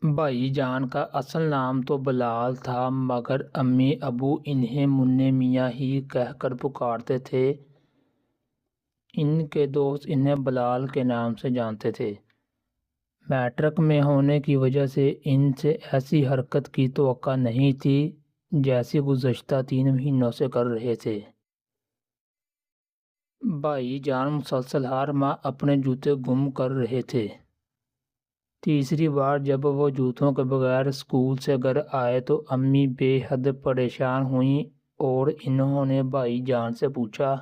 بھائی جان کا اصل نام تو بلال تھا، مگر امی ابو انہیں منّے میاں ہی کہہ کر پکارتے تھے۔ ان کے دوست انہیں بلال کے نام سے جانتے تھے۔ میٹرک میں ہونے کی وجہ سے ان سے ایسی حرکت کی توقع نہیں تھی جیسی گزشتہ 3 مہینوں سے کر رہے تھے۔ بھائی جان مسلسل ہر ماہ اپنے جوتے گم کر رہے تھے۔ تیسری بار جب وہ جوتوں کے بغیر اسکول سے گھر آئے تو امی بے حد پریشان ہوئیں اور انہوں نے بھائی جان سے پوچھا۔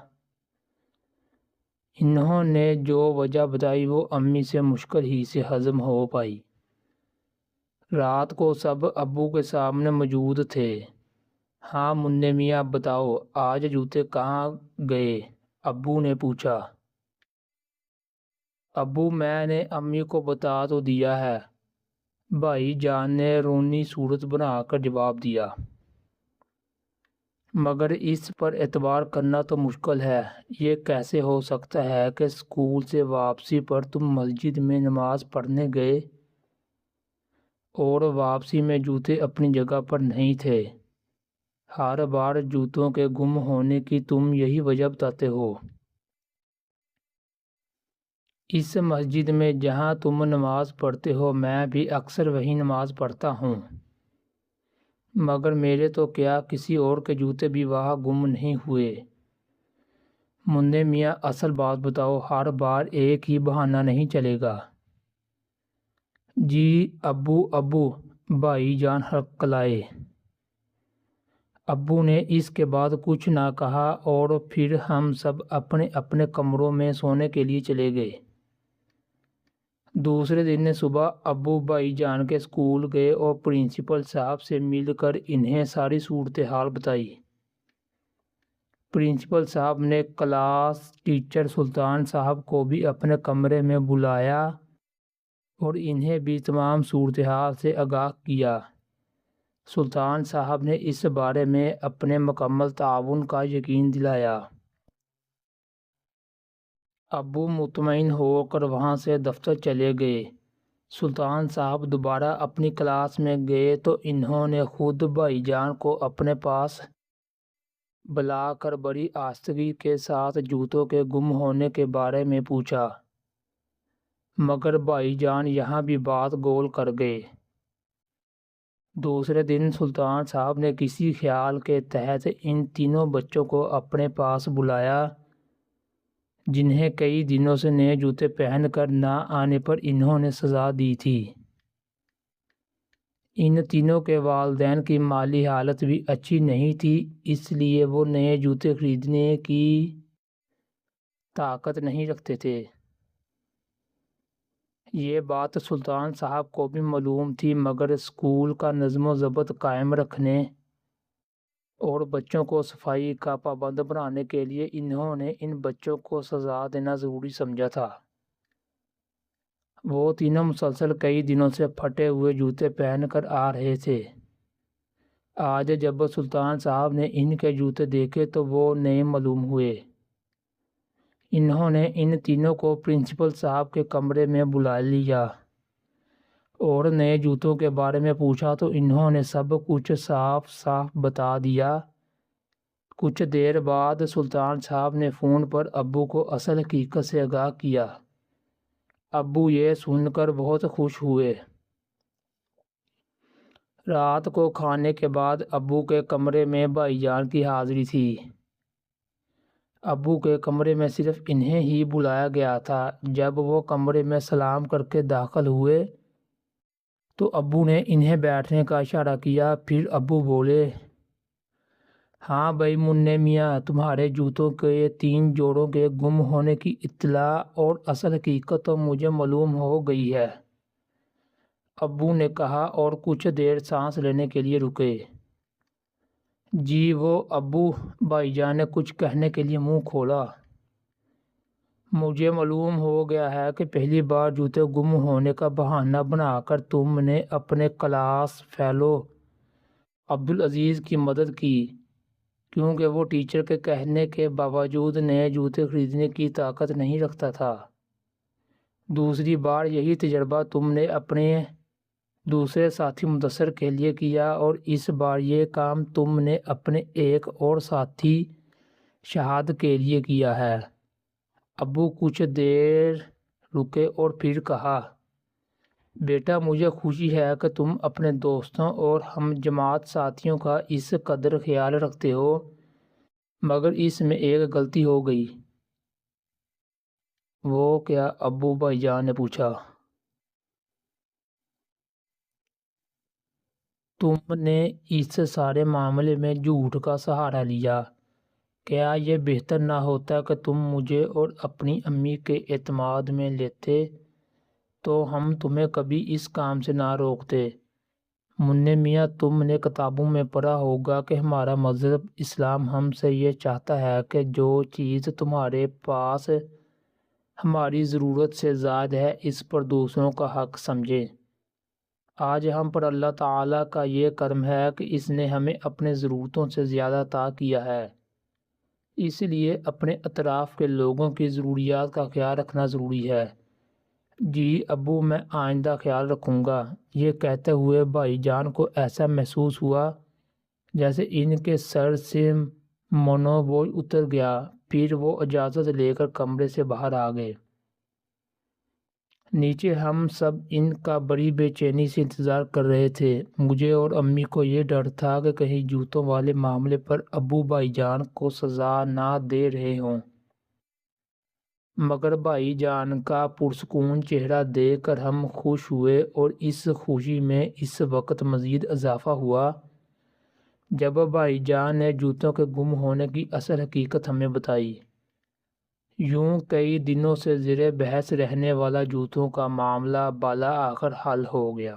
انہوں نے جو وجہ بتائی وہ امی سے مشکل ہی سے ہضم ہو پائی۔ رات کو سب ابو کے سامنے موجود تھے۔ ہاں منّے میاں بتاؤ آج جوتے کہاں گئے؟ ابو نے پوچھا۔ ابو میں نے امی کو بتا تو دیا ہے، بھائی جان نے رونی صورت بنا کر جواب دیا، مگر اس پر اعتبار کرنا تو مشکل ہے۔ یہ کیسے ہو سکتا ہے کہ اسکول سے واپسی پر تم مسجد میں نماز پڑھنے گئے اور واپسی میں جوتے اپنی جگہ پر نہیں تھے؟ ہر بار جوتوں کے گم ہونے کی تم یہی وجہ بتاتے ہو۔ اس مسجد میں جہاں تم نماز پڑھتے ہو میں بھی اکثر وہی نماز پڑھتا ہوں، مگر میرے تو کیا کسی اور کے جوتے بھی وہاں گم نہیں ہوئے۔ منّے میاں اصل بات بتاؤ، ہر بار ایک ہی بہانہ نہیں چلے گا۔ جی ابو بھائی جان ہرکلائے۔ ابو نے اس کے بعد کچھ نہ کہا اور پھر ہم سب اپنے اپنے کمروں میں سونے کے لیے چلے گئے۔ دوسرے دن صبح ابو بھائی جان کے اسکول گئے اور پرنسپل صاحب سے مل کر انہیں ساری صورتحال بتائی۔ پرنسپل صاحب نے کلاس ٹیچر سلطان صاحب کو بھی اپنے کمرے میں بلایا اور انہیں بھی تمام صورتحال سے آگاہ کیا۔ سلطان صاحب نے اس بارے میں اپنے مکمل تعاون کا یقین دلایا۔ ابو مطمئن ہو کر وہاں سے دفتر چلے گئے۔ سلطان صاحب دوبارہ اپنی کلاس میں گئے تو انہوں نے خود بھائی جان کو اپنے پاس بلا کر بڑی آہستگی کے ساتھ جوتوں کے گم ہونے کے بارے میں پوچھا، مگر بھائی جان یہاں بھی بات گول کر گئے۔ دوسرے دن سلطان صاحب نے کسی خیال کے تحت ان تینوں بچوں کو اپنے پاس بلایا جنہیں کئی دنوں سے نئے جوتے پہن کر نہ آنے پر انہوں نے سزا دی تھی۔ ان تینوں کے والدین کی مالی حالت بھی اچھی نہیں تھی، اس لیے وہ نئے جوتے خریدنے کی طاقت نہیں رکھتے تھے۔ یہ بات سلطان صاحب کو بھی معلوم تھی، مگر اسکول کا نظم و ضبط قائم رکھنے اور بچوں کو صفائی کا پابند بنانے کے لیے انہوں نے ان بچوں کو سزا دینا ضروری سمجھا تھا۔ وہ تینوں مسلسل کئی دنوں سے پھٹے ہوئے جوتے پہن کر آ رہے تھے۔ آج جب سلطان صاحب نے ان کے جوتے دیکھے تو وہ نئے معلوم ہوئے۔ انہوں نے ان تینوں کو پرنسپل صاحب کے کمرے میں بلا لیا اور نئے جوتوں کے بارے میں پوچھا تو انہوں نے سب کچھ صاف صاف بتا دیا۔ کچھ دیر بعد سلطان صاحب نے فون پر ابو کو اصل حقیقت سے آگاہ کیا۔ ابو یہ سن کر بہت خوش ہوئے۔ رات کو کھانے کے بعد ابو کے کمرے میں بھائی جان کی حاضری تھی۔ ابو کے کمرے میں صرف انہیں ہی بلایا گیا تھا۔ جب وہ کمرے میں سلام کر کے داخل ہوئے تو ابو نے انہیں بیٹھنے کا اشارہ کیا۔ پھر ابو بولے، ہاں بھائی منّے میاں، تمہارے جوتوں کے 3 جوڑوں کے گم ہونے کی اطلاع اور اصل حقیقت تو مجھے معلوم ہو گئی ہے، ابو نے کہا اور کچھ دیر سانس لینے کے لیے رکے۔ جی وہ ابو بھائی جان نے کچھ کہنے کے لیے منہ کھولا۔ مجھے معلوم ہو گیا ہے کہ پہلی بار جوتے گم ہونے کا بہانہ بنا کر تم نے اپنے کلاس فیلو عبدالعزیز کی مدد کی، کیونکہ وہ ٹیچر کے کہنے کے باوجود نئے جوتے خریدنے کی طاقت نہیں رکھتا تھا۔ دوسری بار یہی تجربہ تم نے اپنے دوسرے ساتھی مدثر کے لیے کیا، اور اس بار یہ کام تم نے اپنے ایک اور ساتھی شہاد کے لیے کیا ہے۔ ابو کچھ دیر رکے اور پھر کہا، بیٹا مجھے خوشی ہے کہ تم اپنے دوستوں اور ہم جماعت ساتھیوں کا اس قدر خیال رکھتے ہو، مگر اس میں ایک غلطی ہو گئی۔ وہ کیا؟ ابو بھائی جان نے پوچھا۔ تم نے اس سارے معاملے میں جھوٹ کا سہارا لیا۔ کیا یہ بہتر نہ ہوتا کہ تم مجھے اور اپنی امی کے اعتماد میں لیتے تو ہم تمہیں کبھی اس کام سے نہ روکتے؟ منع میاں، تم نے کتابوں میں پڑھا ہوگا کہ ہمارا مذہب اسلام ہم سے یہ چاہتا ہے کہ جو چیز تمہارے پاس ہماری ضرورت سے زائد ہے اس پر دوسروں کا حق سمجھیں۔ آج ہم پر اللہ تعالیٰ کا یہ کرم ہے کہ اس نے ہمیں اپنے ضرورتوں سے زیادہ عطا کیا ہے، اس لیے اپنے اطراف کے لوگوں کی ضروریات کا خیال رکھنا ضروری ہے۔ جی ابو، میں آئندہ خیال رکھوں گا۔ یہ کہتے ہوئے بھائی جان کو ایسا محسوس ہوا جیسے ان کے سر سے منو بوجھ اتر گیا۔ پھر وہ اجازت لے کر کمرے سے باہر آ گئے۔ نیچے ہم سب ان کا بڑی بے چینی سے انتظار کر رہے تھے۔ مجھے اور امی کو یہ ڈر تھا کہ کہیں جوتوں والے معاملے پر ابو بھائی جان کو سزا نہ دے رہے ہوں، مگر بھائی جان کا پرسکون چہرہ دیکھ کر ہم خوش ہوئے، اور اس خوشی میں اس وقت مزید اضافہ ہوا جب بھائی جان نے جوتوں کے گم ہونے کی اصل حقیقت ہمیں بتائی۔ یوں کئی دنوں سے زیر بحث رہنے والا جوتوں کا معاملہ بالآخر حل ہو گیا۔